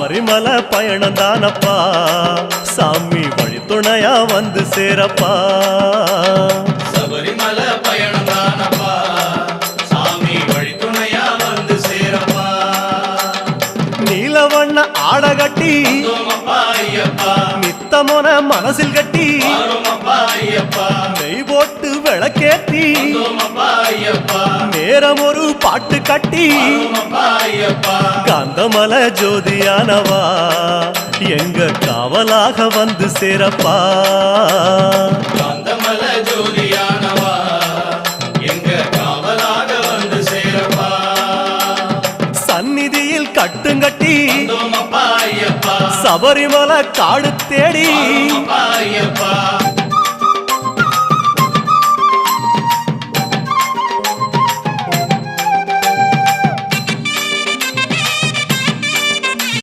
சபரிமலை பயணம் தானப்பா சாமி வழித்துணையா வந்து சேரப்பா சபரிமலை பயணம் தானப்பா சாமி வழித்துணையா வந்து சேரப்பா நீலவண்ண ஆடகட்டி ஐயப்பா நித்தமோன மனசில் கட்டி ஐயப்பா நெய் போட்டு விளக்கேற்றி ஐயப்பா நேரம் ஒரு பாட்டு கட்டி ஐயப்பா காந்தமல ஜோதியானவா எங்க காவலாக வந்து சேரப்பா காந்தமல ஜோதியானவா எங்க காவலாக வந்து சேரப்பா சந்நிதியில் கட்டுங்கட்டி ஐயப்பா சபரிமலை காடு தேடி ஐயப்பா